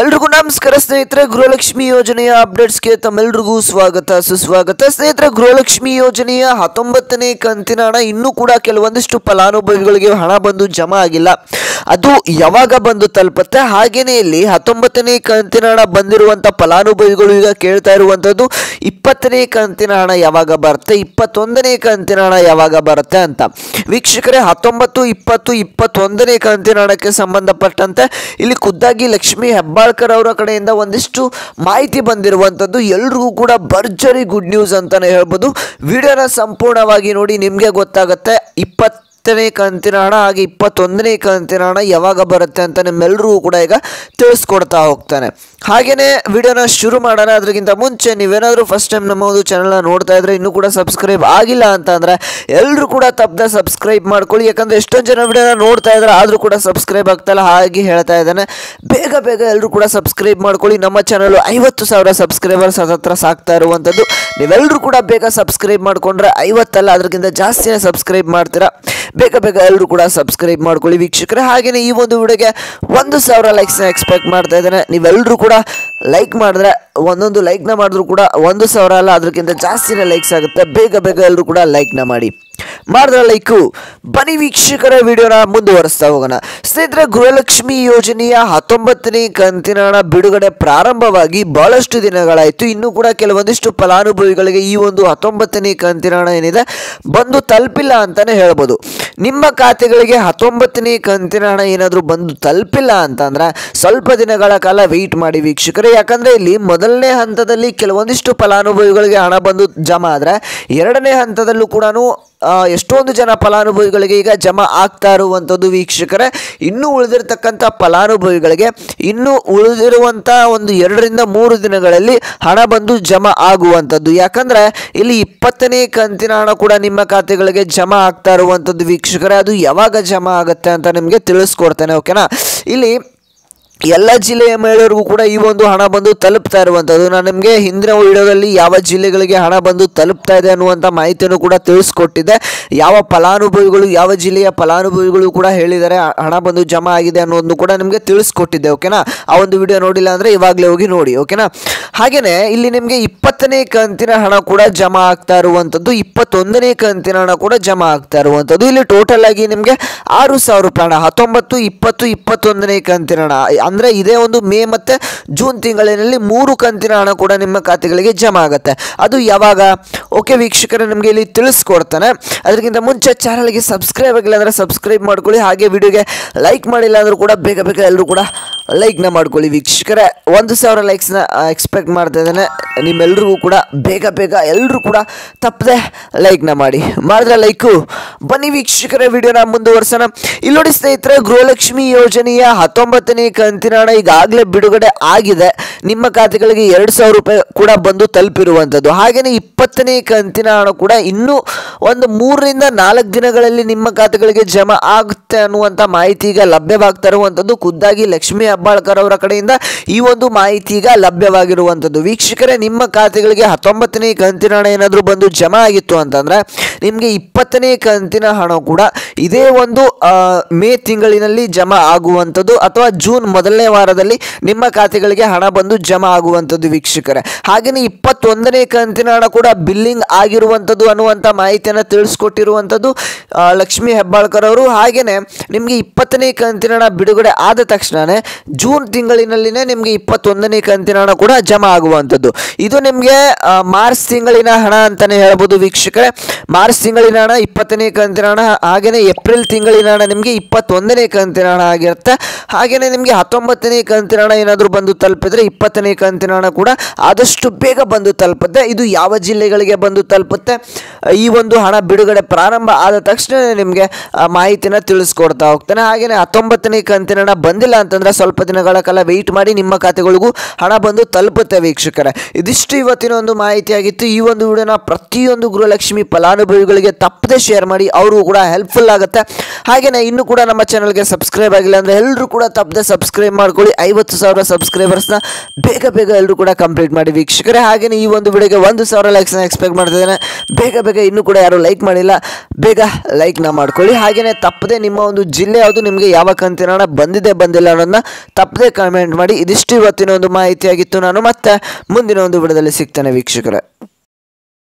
ಎಲ್ರಿಗೂ ನಮಸ್ಕಾರ ಸ್ನೇಹಿತರೆ. ಗೃಹಲಕ್ಷ್ಮಿ ಯೋಜನೆಯ ಅಪ್ಡೇಟ್ಸ್ಗೆ ತಮ್ಮೆಲ್ಲರಿಗೂ ಸ್ವಾಗತ ಸುಸ್ವಾಗತ. ಸ್ನೇಹಿತರೆ, ಗೃಹಲಕ್ಷ್ಮಿ ಯೋಜನೆಯ 19ನೇ ಕಂತಿನ ಹಣ ಇನ್ನೂ ಕೂಡ ಕೆಲವೊಂದಿಷ್ಟು ಫಲಾನುಭವಿಗಳಿಗೆ ಹಣ ಬಂದು ಜಮಾ ಆಗಿಲ್ಲ. ಅದು ಯಾವಾಗ ಬಂದು ತಲುಪುತ್ತೆ? ಹಾಗೇನೆ ಇಲ್ಲಿ 19ನೇ ಕಂತಿನ ಹಣ ಬಂದಿರುವಂಥ ಫಲಾನುಭವಿಗಳು ಈಗ ಕೇಳ್ತಾ ಇರುವಂಥದ್ದು 20ನೇ ಕಂತಿನ ಹಣ ಯಾವಾಗ ಬರುತ್ತೆ, 21ನೇ ಕಂತಿನ ಹಣ ಯಾವಾಗ ಬರುತ್ತೆ ಅಂತ. ವೀಕ್ಷಕರೇ, 19, 20, 21ನೇ ಕಂತಿನ ಹಣಕ್ಕೆ ಸಂಬಂಧಪಟ್ಟಂತೆ ಇಲ್ಲಿ ಖುದ್ದಾಗಿ ಲಕ್ಷ್ಮಿ ಹೆಬ್ಬಾಳ್ಕರ್ ಅವರ ಕಡೆಯಿಂದ ಒಂದಿಷ್ಟು ಮಾಹಿತಿ ಬಂದಿರುವಂಥದ್ದು. ಎಲ್ರಿಗೂ ಕೂಡ ಭರ್ಜರಿ ಗುಡ್ ನ್ಯೂಸ್ ಅಂತಾನೆ ಹೇಳ್ಬೋದು. ವಿಡಿಯೋನ ಸಂಪೂರ್ಣವಾಗಿ ನೋಡಿ, ನಿಮಗೆ ಗೊತ್ತಾಗುತ್ತೆ 20ನೇ ಕಂತಿನ ಹಣ ಹಾಗೆ 21ನೇ ಕಂತಿನ ಹಣ ಯಾವಾಗ ಬರುತ್ತೆ ಅಂತ ನಿಮ್ಮೆಲ್ಲರಿಗೂ ಕೂಡ ಈಗ ತಿಳಿಸ್ಕೊಡ್ತಾ ಹೋಗ್ತಾನೆ. ಹಾಗೆಯೇ ವಿಡಿಯೋನ ಶುರು ಮಾಡೋಣ. ಅದಕ್ಕಿಂತ ಮುಂಚೆ ನೀವೇನಾದರೂ ಫಸ್ಟ್ ಟೈಮ್ ನಮ್ಮ ಒಂದು ಚಾನಲ್ನ ನೋಡ್ತಾ ಇದ್ರೆ ಇನ್ನೂ ಕೂಡ ಸಬ್ಸ್ಕ್ರೈಬ್ ಆಗಿಲ್ಲ ಅಂತ ಅಂದರೆ ಎಲ್ಲರೂ ಕೂಡ ತಪ್ಪದೆ ಸಬ್ಸ್ಕ್ರೈಬ್ ಮಾಡ್ಕೊಳ್ಳಿ. ಯಾಕಂದರೆ ಎಷ್ಟೊಂದು ಜನ ವಿಡಿಯೋನ ನೋಡ್ತಾ ಇದ್ದಾರೆ ಆದರೂ ಕೂಡ ಸಬ್ಸ್ಕ್ರೈಬ್ ಆಗ್ತಾಯಿಲ್ಲ. ಹಾಗೆ ಹೇಳ್ತಾ ಇದ್ದಾನೆ, ಬೇಗ ಬೇಗ ಎಲ್ಲರೂ ಕೂಡ ಸಬ್ಸ್ಕ್ರೈಬ್ ಮಾಡ್ಕೊಳ್ಳಿ. ನಮ್ಮ ಚಾನಲ್ 50,000 ಸಬ್ಸ್ಕ್ರೈಬರ್ಸ್ ಹತ್ರ ಸಾಕ್ತಾ ಇರುವಂಥದ್ದು. ನೀವೆಲ್ಲರೂ ಕೂಡ ಬೇಗ ಸಬ್ಸ್ಕ್ರೈಬ್ ಮಾಡಿಕೊಂಡ್ರೆ 50 ಅಲ್ಲ ಅದಕ್ಕಿಂತ ಜಾಸ್ತಿನೇ ಸಬ್ಸ್ಕ್ರೈಬ್ ಮಾಡ್ತೀರಾ. ಬೇಗ ಬೇಗ ಎಲ್ಲರೂ ಕೂಡ ಸಬ್ಸ್ಕ್ರೈಬ್ ಮಾಡ್ಕೊಳ್ಳಿ ವೀಕ್ಷಕರೇ. ಹಾಗೆಯೇ ಈ ಒಂದು ವಿಡಿಯೋಗೆ 1,000 ಲೈಕ್ಸ್ನ ಎಕ್ಸ್ಪೆಕ್ಟ್ ಮಾಡ್ತಾ ಇದ್ದೇನೆ. ನೀವೆಲ್ಲರೂ ಕೂಡ ಲೈಕ್ ಮಾಡಿದ್ರೆ, ಒಂದೊಂದು ಲೈಕ್ನ ಮಾಡಿದ್ರು ಕೂಡ 1,000 ಅಲ್ಲ ಅದಕ್ಕಿಂತ ಜಾಸ್ತಿನೇ ಲೈಕ್ಸ್ ಆಗುತ್ತೆ. ಬೇಗ ಬೇಗ ಎಲ್ಲರೂ ಕೂಡ ಲೈಕ್ನ ಮಾಡಿದ್ರೆ ಲೈಕು. ಬನ್ನಿ ವೀಕ್ಷಕರ, ವಿಡಿಯೋನ ಮುಂದುವರಿಸ್ತಾ ಹೋಗೋಣ. ಸ್ನೇಹಿತರೆ, ಗೃಹಲಕ್ಷ್ಮಿ ಯೋಜನೆಯ 19ನೇ ಕಂತಿನ ಹಣ ಬಿಡುಗಡೆ ಪ್ರಾರಂಭವಾಗಿ ಬಹಳಷ್ಟು ದಿನಗಳಾಯಿತು. ಇನ್ನೂ ಕೂಡ ಕೆಲವೊಂದಿಷ್ಟು ಫಲಾನುಭವಿಗಳಿಗೆ ಈ ಒಂದು 19ನೇ ಕಂತಿನ ಹಣ ಏನಿದೆ ಬಂದು ತಲುಪಿಲ್ಲ ಅಂತಾನೆ ಹೇಳ್ಬೋದು. ನಿಮ್ಮ ಖಾತೆಗಳಿಗೆ 19ನೇ ಕಂತಿನ ಹಣ ಏನಾದರೂ ಬಂದು ತಲುಪಿಲ್ಲ ಅಂತಂದ್ರೆ ಸ್ವಲ್ಪ ದಿನಗಳ ಕಾಲ ವೆಯ್ಟ್ ಮಾಡಿ ವೀಕ್ಷಕರೇ. ಯಾಕಂದರೆ ಇಲ್ಲಿ ಮೊದಲನೇ ಹಂತದಲ್ಲಿ ಕೆಲವೊಂದಿಷ್ಟು ಫಲಾನುಭವಿಗಳಿಗೆ ಹಣ ಬಂದು ಜಮಾ ಆದರೆ, ಎರಡನೇ ಹಂತದಲ್ಲೂ ಕೂಡ ಎಷ್ಟೊಂದು ಜನ ಫಲಾನುಭವಿಗಳಿಗೆ ಈಗ ಜಮಾ ಆಗ್ತಾ ಇರುವಂಥದ್ದು ವೀಕ್ಷಕರೇ. ಇನ್ನೂ ಉಳಿದಿರ್ತಕ್ಕಂಥ ಫಲಾನುಭವಿಗಳಿಗೆ ಇನ್ನೂ ಉಳಿದಿರುವಂಥ ಒಂದು 2 ರಿಂದ 3 ದಿನಗಳಲ್ಲಿ ಹಣ ಬಂದು ಜಮಾ ಆಗುವಂಥದ್ದು. ಯಾಕಂದರೆ ಇಲ್ಲಿ 20ನೇ ಕಂತಿನ ಹಣ ಕೂಡ ನಿಮ್ಮ ಖಾತೆಗಳಿಗೆ ಜಮಾ ಆಗ್ತಾ ಇರುವಂಥದ್ದು ವೀಕ್ಷಕರೇ. ಅದು ಯಾವಾಗ ಜಮಾ ಆಗುತ್ತೆ ಅಂತ ನಿಮಗೆ ತಿಳಿಸ್ಕೊಡ್ತೇನೆ, ಓಕೆನಾ. ಇಲ್ಲಿ ಎಲ್ಲ ಜಿಲ್ಲೆಯ ಮಹಿಳೆಯರಿಗೂ ಕೂಡ ಈ ಒಂದು ಹಣ ಬಂದು ತಲುಪ್ತಾ ಇರುವಂಥದ್ದು. ನಾನು ನಿಮಗೆ ಹಿಂದಿನ ವಿಡಿಯೋದಲ್ಲಿ ಯಾವ ಜಿಲ್ಲೆಗಳಿಗೆ ಹಣ ಬಂದು ತಲುಪ್ತಾ ಇದೆ ಅನ್ನುವಂಥ ಮಾಹಿತಿಯನ್ನು ಕೂಡ ತಿಳಿಸ್ಕೊಟ್ಟಿದ್ದೆ. ಯಾವ ಫಲಾನುಭವಿಗಳು, ಯಾವ ಜಿಲ್ಲೆಯ ಫಲಾನುಭವಿಗಳು ಕೂಡ ಹೇಳಿದ್ದಾರೆ ಹಣ ಬಂದು ಜಮಾ ಆಗಿದೆ ಅನ್ನೋದನ್ನು ಕೂಡ ನಿಮಗೆ ತಿಳಿಸ್ಕೊಟ್ಟಿದ್ದೆ, ಓಕೆನಾ. ಆ ಒಂದು ವಿಡಿಯೋ ನೋಡಿಲ್ಲ ಅಂದರೆ ಇವಾಗಲೇ ಹೋಗಿ ನೋಡಿ, ಓಕೆನಾ. ಹಾಗೆಯೇ ಇಲ್ಲಿ ನಿಮಗೆ 20ನೇ ಕಂತಿನ ಹಣ ಕೂಡ ಜಮಾ ಆಗ್ತಾ ಇರುವಂಥದ್ದು, 21ನೇ ಕಂತಿನ ಹಣ ಕೂಡ ಜಮಾ ಆಗ್ತಾ ಇರುವಂಥದ್ದು. ಇಲ್ಲಿ ಟೋಟಲ್ ಆಗಿ ನಿಮಗೆ 6,000 ರೂಪಾಯಿ ಹಣ 19, 20, 21ನೇ ಕಂತಿನ ಹಣ ಅಂದರೆ ಇದೇ ಒಂದು ಮೇ ಮತ್ತು ಜೂನ್ ತಿಂಗಳಿನಲ್ಲಿ 3 ಕಂತಿನ ಹಣ ಕೂಡ ನಿಮ್ಮ ಖಾತೆಗಳಿಗೆ ಜಮಾ ಆಗುತ್ತೆ. ಅದು ಯಾವಾಗ? ಓಕೆ ವೀಕ್ಷಕರೇ, ನಿಮಗೆ ಇಲ್ಲಿ ತಿಳಿಸ್ಕೊಡ್ತಾನೆ. ಅದಕ್ಕಿಂತ ಮುಂಚೆ ಚಾನಲ್ಗೆ ಸಬ್ಸ್ಕ್ರೈಬ್ ಆಗಿಲ್ಲ ಅಂದರೆ ಸಬ್ಸ್ಕ್ರೈಬ್ ಮಾಡ್ಕೊಳ್ಳಿ. ಹಾಗೆ ವಿಡಿಯೋಗೆ ಲೈಕ್ ಮಾಡಿಲ್ಲ ಅಂದರೂ ಕೂಡ ಬೇಗ ಬೇಗ ಎಲ್ಲರೂ ಕೂಡ ಲೈಕ್ನ ಮಾಡ್ಕೊಳ್ಳಿ ವೀಕ್ಷಕರೇ. 1,000 ಲೈಕ್ಸ್ನ ಎಕ್ಸ್ಪೆಕ್ಟ್ ಮಾಡ್ತಾ ಇದ್ದೇನೆ. ನಿಮ್ಮೆಲ್ಲರಿಗೂ ಕೂಡ ಬೇಗ ಬೇಗ ಎಲ್ಲರೂ ಕೂಡ ತಪ್ಪದೆ ಲೈಕ್ನ ಮಾಡಿದ್ರೆ ಲೈಕು. ಬನ್ನಿ ವೀಕ್ಷಕರೇ, ವಿಡಿಯೋನ ಮುಂದುವರ್ಸೋಣ. ಇಲ್ಲಿ ನೋಡಿ ಸ್ನೇಹಿತರೆ, ಗೃಹಲಕ್ಷ್ಮಿ ಯೋಜನೆಯ 19ನೇ ಕಂತಿನ ಹಣ ಈಗಾಗಲೇ ಬಿಡುಗಡೆ ಆಗಿದೆ. ನಿಮ್ಮ ಖಾತೆಗಳಿಗೆ 2,000 ರೂಪಾಯಿ ಕೂಡ ಬಂದು ತಲುಪಿರುವಂಥದ್ದು. ಹಾಗೆಯೇ 20ನೇ ಕಂತಿನ ಹಣ ಕೂಡ ಇನ್ನೂ ಒಂದು 3 ರಿಂದ 4 ದಿನಗಳಲ್ಲಿ ನಿಮ್ಮ ಖಾತೆಗಳಿಗೆ ಜಮಾ ಆಗುತ್ತೆ ಅನ್ನುವಂಥ ಮಾಹಿತಿ ಈಗ ಲಭ್ಯವಾಗ್ತಾ ಇರುವಂಥದ್ದು. ಖುದ್ದಾಗಿ ಲಕ್ಷ್ಮಿ ಹೆಬ್ಬಾಳ್ಕರ್ ಅವರ ಕಡೆಯಿಂದ ಈ ಒಂದು ಮಾಹಿತಿ ಈಗ ಲಭ್ಯವಾಗಿರುವಂಥದ್ದು. ವೀಕ್ಷಕರೇ, ನಿಮ್ಮ ಖಾತೆಗಳಿಗೆ 19ನೇ ಕಂತಿನ ಹಣ ಏನಾದರೂ ಬಂದು ಜಮಾ ಆಗಿತ್ತು ಅಂತಂದರೆ ನಿಮಗೆ 20ನೇ ಕಂತಿನ ಹಣ ಕೂಡ ಇದೇ ಒಂದು ಮೇ ತಿಂಗಳಿನಲ್ಲಿ ಜಮಾ ಆಗುವಂಥದ್ದು ಅಥವಾ ಜೂನ್ ಮೊದಲನೇ ವಾರದಲ್ಲಿ ನಿಮ್ಮ ಖಾತೆಗಳಿಗೆ ಹಣ ಬಂದು ಜಮಾ ಆಗುವಂಥದ್ದು ವೀಕ್ಷಕರೇ. ಹಾಗೆಯೇ 21ನೇ ಕಂತಿನ ಹಣ ಕೂಡ ಬಿಲ್ಲಿಂಗ್ ಆಗಿರುವಂಥದ್ದು ಅನ್ನುವಂಥ ಮಾಹಿತಿಯನ್ನು ತಿಳಿಸ್ಕೊಟ್ಟಿರುವಂಥದ್ದು ಲಕ್ಷ್ಮಿ ಹೆಬ್ಬಾಳ್ಕರ್ ಅವರು. ಹಾಗೆಯೇ ನಿಮಗೆ 20ನೇ ಕಂತಿನ ಹಣ ಬಿಡುಗಡೆ ಆದ ತಕ್ಷಣವೇ ಜೂನ್ ತಿಂಗಳಿನಲ್ಲಿನೇ ನಿಮಗೆ 21ನೇ ಕಂತಿನ ಹಣ ಕೂಡ ಜಮಾ ಆಗುವಂಥದ್ದು. ಇದು ನಿಮಗೆ ಮಾರ್ಚ್ ತಿಂಗಳಿನ ಹಣ ಅಂತಲೇ ಹೇಳ್ಬೋದು ವೀಕ್ಷಕರೇ. ಮಾರ್ಚ್ ತಿಂಗಳಿನ ಹಣ 20ನೇ ಕಂತಿನ ಹಣ, ಹಾಗೆಯೇ ಏಪ್ರಿಲ್ ತಿಂಗಳಿನ ಹಣ ನಿಮಗೆ 21ನೇ ಕಂತಿನ ಹಣ ಆಗಿರುತ್ತೆ. ಹಾಗೆಯೇ ನಿಮಗೆ 19ನೇ ಕಂತಿನ ಹಣ ಏನಾದರೂ ಬಂದು ತಲುಪಿದ್ರೆ 20ನೇ ಕಂತಿನ ಹಣ ಕೂಡ ಆದಷ್ಟು ಬೇಗ ಬಂದು ತಲುಪುತ್ತೆ. ಇದು ಯಾವ ಜಿಲ್ಲೆಗಳಿಗೆ ಬಂದು ತಲುಪುತ್ತೆ, ಈ ಒಂದು ಹಣ ಬಿಡುಗಡೆ ಪ್ರಾರಂಭ ಆದ ತಕ್ಷಣ ನಿಮಗೆ ಮಾಹಿತಿನ ತಿಳಿಸ್ಕೊಡ್ತಾ ಹೋಗ್ತಾನೆ. ಹಾಗೆಯೇ 19ನೇ ಕಂತಿನ ಹಣ ಬಂದಿಲ್ಲ ಅಂತಂದರೆ ಸ್ವಲ್ಪ ದಿನಗಳ ಕಾಲ ವೆಯ್ಟ್ ಮಾಡಿ, ನಿಮ್ಮ ಖಾತೆಗಳಿಗೂ ಹಣ ಬಂದು ತಲುಪುತ್ತೆ ವೀಕ್ಷಕರೇ. ಇದಿಷ್ಟು ಇವತ್ತಿನ ಒಂದು ಮಾಹಿತಿ ಆಗಿತ್ತು. ಈ ಒಂದು ವಿಡಿಯೋನ ಪ್ರತಿಯೊಂದು ಗೃಹಲಕ್ಷ್ಮಿ ಫಲಾನುಭವಿ ಫಲಾನುಭವಿಗಳಿಗೆ ತಪ್ಪದೆ ಶೇರ್ ಮಾಡಿ, ಅವ್ರಿಗೂ ಕೂಡ ಹೆಲ್ಪ್ಫುಲ್ ಆಗುತ್ತೆ. ಹಾಗೆಯೇ ಇನ್ನೂ ಕೂಡ ನಮ್ಮ ಚಾನಲ್ಗೆ ಸಬ್ಸ್ಕ್ರೈಬ್ ಆಗಿಲ್ಲ ಅಂದರೆ ಎಲ್ಲರೂ ಕೂಡ ತಪ್ಪದೆ ಸಬ್ಸ್ಕ್ರೈಬ್ ಮಾಡ್ಕೊಳ್ಳಿ. 50,000 ಸಬ್ಸ್ಕ್ರೈಬರ್ಸ್ನ ಬೇಗ ಎಲ್ಲರೂ ಕೂಡ ಕಂಪ್ಲೀಟ್ ಮಾಡಿ ವೀಕ್ಷಕರೇ. ಹಾಗೆಯೇ ಈ ಒಂದು ವಿಡಿಯೋಗೆ 1,000 ಲೈಕ್ಸ್ನ ಎಕ್ಸ್ಪೆಕ್ಟ್ ಮಾಡ್ತಿದ್ದೇನೆ. ಬೇಗ ಇನ್ನೂ ಕೂಡ ಯಾರು ಲೈಕ್ ಮಾಡಿಲ್ಲ, ಬೇಗ ಲೈಕ್ನ ಮಾಡ್ಕೊಳ್ಳಿ. ಹಾಗೆಯೇ ತಪ್ಪದೆ ನಿಮ್ಮ ಒಂದು ಜಿಲ್ಲೆ ಯಾವುದು, ನಿಮಗೆ ಯಾವ ಕಂತಿನ ಹಣ ಬಂದಿಲ್ಲ ಅನ್ನೋದನ್ನ ತಪ್ಪದೆ ಕಾಮೆಂಟ್ ಮಾಡಿ. ಇದಿಷ್ಟು ಇವತ್ತಿನ ಒಂದು ಮಾಹಿತಿಯಾಗಿತ್ತು. ನಾನು ಮತ್ತೆ ಮುಂದಿನ ಒಂದು ವಿಡಿಯೋದಲ್ಲಿ ಸಿಗ್ತೇನೆ ವೀಕ್ಷಕರೇ.